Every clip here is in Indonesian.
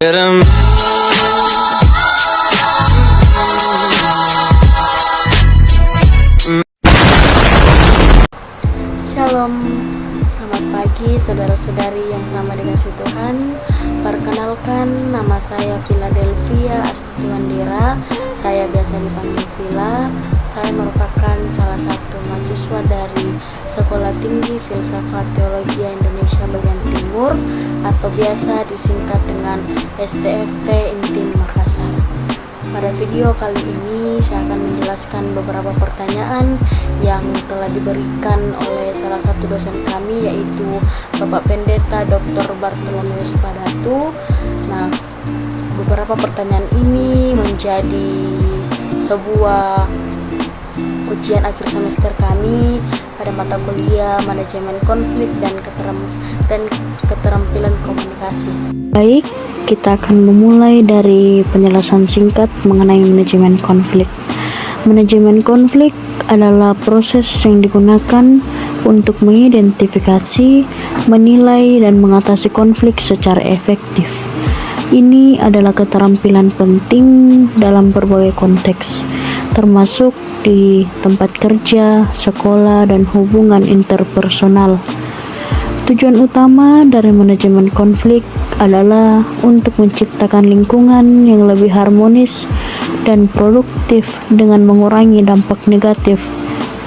Shalom, selamat pagi saudara-saudari yang sama dikasih Tuhan. Perkenalkan, nama saya Philadelphia Astuwandira. Saya biasa dipanggil Villa. Saya merupakan salah satu mahasiswa dari Sekolah Tinggi Filsafat Teologi Indonesia Bagian Timur atau biasa disingkat dengan STFT Intim Makassar. Pada video kali ini saya akan menjelaskan beberapa pertanyaan yang telah diberikan oleh salah satu dosen kami, yaitu Bapak Pendeta Dr. Bartolomeus Padatu. Nah, beberapa pertanyaan ini menjadi sebuah ujian akhir semester kami pada mata kuliah manajemen konflik dan keterampilan komunikasi. Baik, kita akan memulai dari penjelasan singkat mengenai manajemen konflik. Manajemen konflik adalah proses yang digunakan untuk mengidentifikasi, menilai, dan mengatasi konflik secara efektif. Ini adalah keterampilan penting dalam berbagai konteks, termasuk di tempat kerja, sekolah, dan hubungan interpersonal. Tujuan utama dari manajemen konflik adalah untuk menciptakan lingkungan yang lebih harmonis dan produktif dengan mengurangi dampak negatif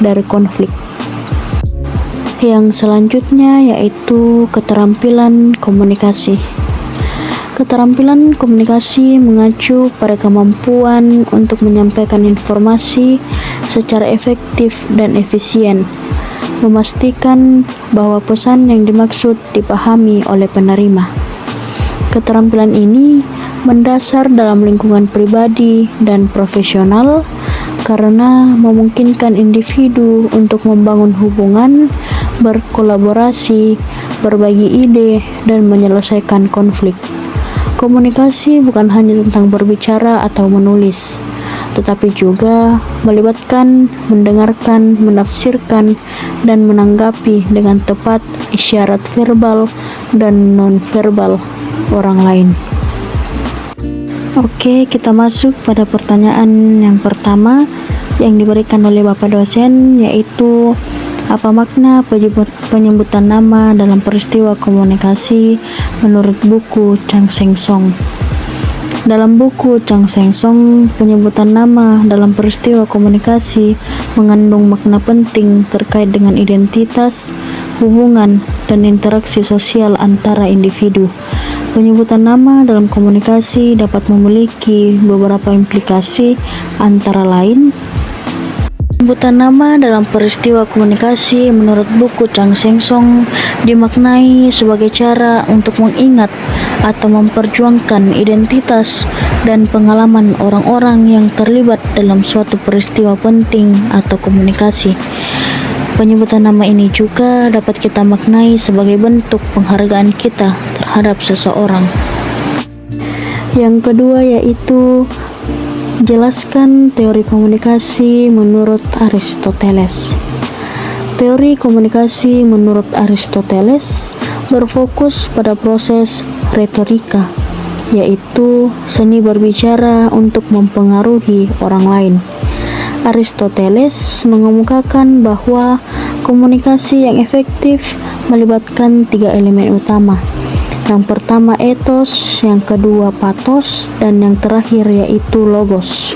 dari konflik. Yang selanjutnya yaitu keterampilan komunikasi. Keterampilan komunikasi mengacu pada kemampuan untuk menyampaikan informasi secara efektif dan efisien, memastikan bahwa pesan yang dimaksud dipahami oleh penerima. Keterampilan ini mendasar dalam lingkungan pribadi dan profesional karena memungkinkan individu untuk membangun hubungan, berkolaborasi, berbagi ide, dan menyelesaikan konflik. Komunikasi bukan hanya tentang berbicara atau menulis, tetapi juga melibatkan, mendengarkan, menafsirkan, dan menanggapi dengan tepat isyarat verbal dan non-verbal orang lain. Oke, kita masuk pada pertanyaan yang pertama yang diberikan oleh Bapak dosen, yaitu apa makna penyebutan nama dalam peristiwa komunikasi menurut buku Chang Seng Song? Dalam buku Chang Seng Song, penyebutan nama dalam peristiwa komunikasi mengandung makna penting terkait dengan identitas, hubungan, dan interaksi sosial antara individu. Penyebutan nama dalam komunikasi dapat memiliki beberapa implikasi, antara lain penyebutan nama dalam peristiwa komunikasi menurut buku Chang Seng Song dimaknai sebagai cara untuk mengingat atau memperjuangkan identitas dan pengalaman orang-orang yang terlibat dalam suatu peristiwa penting atau komunikasi. Penyebutan nama ini juga dapat kita maknai sebagai bentuk penghargaan kita terhadap seseorang. Yang kedua yaitu jelaskan teori komunikasi menurut Aristoteles. Teori komunikasi menurut Aristoteles berfokus pada proses retorika, yaitu seni berbicara untuk mempengaruhi orang lain. Aristoteles mengemukakan bahwa komunikasi yang efektif melibatkan 3 elemen utama. Yang pertama etos, yang kedua pathos, dan yang terakhir yaitu logos.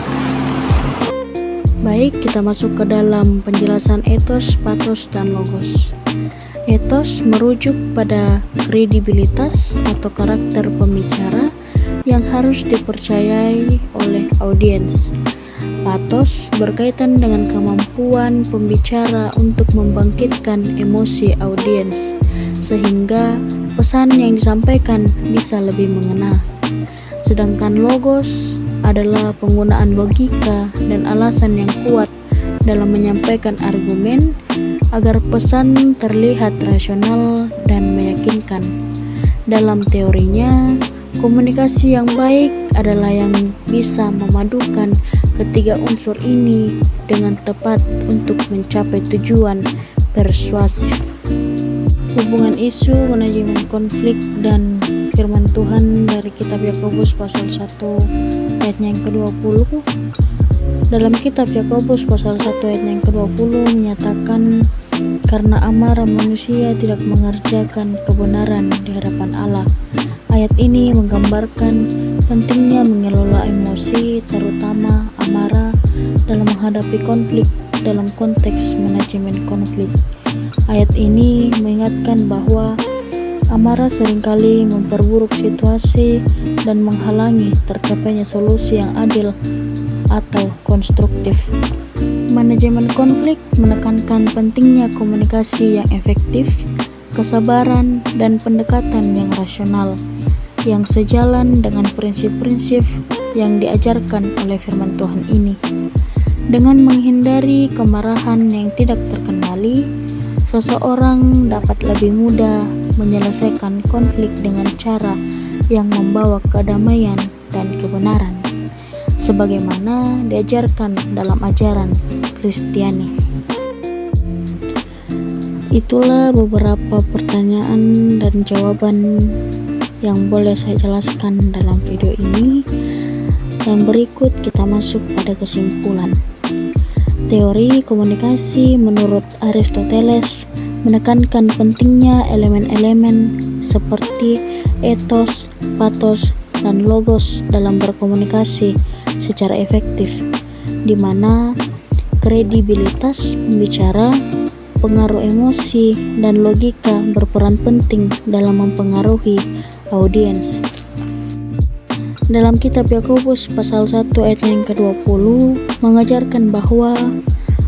Baik, kita masuk ke dalam penjelasan etos, pathos, dan logos. Etos merujuk pada kredibilitas atau karakter pembicara yang harus dipercayai oleh audiens. Pathos berkaitan dengan kemampuan pembicara untuk membangkitkan emosi audiens, sehingga pesan yang disampaikan bisa lebih mengena. Sedangkan logos adalah penggunaan logika dan alasan yang kuat dalam menyampaikan argumen agar pesan terlihat rasional dan meyakinkan. Dalam teorinya, komunikasi yang baik adalah yang bisa memadukan ketiga unsur ini dengan tepat untuk mencapai tujuan persuasif. Hubungan isu manajemen konflik dan firman Tuhan dari kitab Yakobus pasal 1 ayatnya yang ke-20. Dalam kitab Yakobus pasal 1 ayatnya yang ke-20 menyatakan, karena amarah manusia tidak mengerjakan kebenaran di hadapan Allah. Ayat ini menggambarkan pentingnya mengelola emosi, terutama amarah, dalam menghadapi konflik dalam konteks manajemen konflik. Ayat ini mengingatkan bahwa amarah seringkali memperburuk situasi dan menghalangi tercapainya solusi yang adil atau konstruktif. Manajemen konflik menekankan pentingnya komunikasi yang efektif, kesabaran, dan pendekatan yang rasional, yang sejalan dengan prinsip-prinsip yang diajarkan oleh firman Tuhan ini. Dengan menghindari kemarahan yang tidak terkendali, seseorang dapat lebih mudah menyelesaikan konflik dengan cara yang membawa kedamaian dan kebenaran, sebagaimana diajarkan dalam ajaran Kristiani. Itulah beberapa pertanyaan dan jawaban yang boleh saya jelaskan dalam video ini. Yang berikut kita masuk pada kesimpulan. Teori komunikasi menurut Aristoteles menekankan pentingnya elemen-elemen seperti etos, patos, dan logos dalam berkomunikasi secara efektif, di mana kredibilitas pembicara, pengaruh emosi, dan logika berperan penting dalam mempengaruhi audiens. Dalam kitab Yakobus pasal 1 ayat yang ke-20 mengajarkan bahwa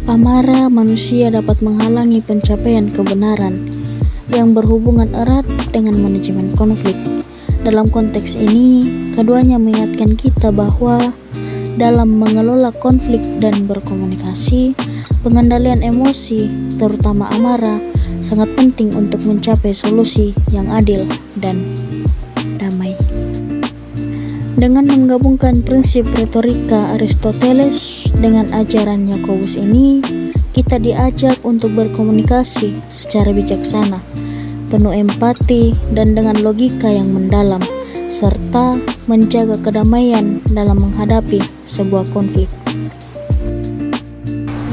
amarah manusia dapat menghalangi pencapaian kebenaran yang berhubungan erat dengan manajemen konflik. Dalam konteks ini, keduanya mengingatkan kita bahwa dalam mengelola konflik dan berkomunikasi, pengendalian emosi, terutama amarah, sangat penting untuk mencapai solusi yang adil dan damai. Dengan menggabungkan prinsip retorika Aristoteles dengan ajaran Yakobus ini, kita diajak untuk berkomunikasi secara bijaksana, penuh empati, dan dengan logika yang mendalam, serta menjaga kedamaian dalam menghadapi sebuah konflik.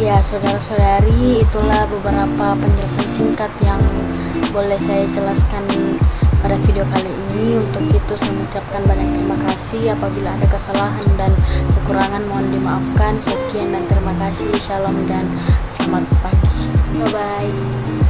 Ya, saudara-saudari, itulah beberapa penjelasan singkat yang boleh saya jelaskan pada video kali ini. Untuk itu saya mengucapkan banyak terima kasih. Apabila ada kesalahan dan kekurangan mohon dimaafkan. Sekian dan terima kasih. Shalom dan selamat pagi. Bye bye.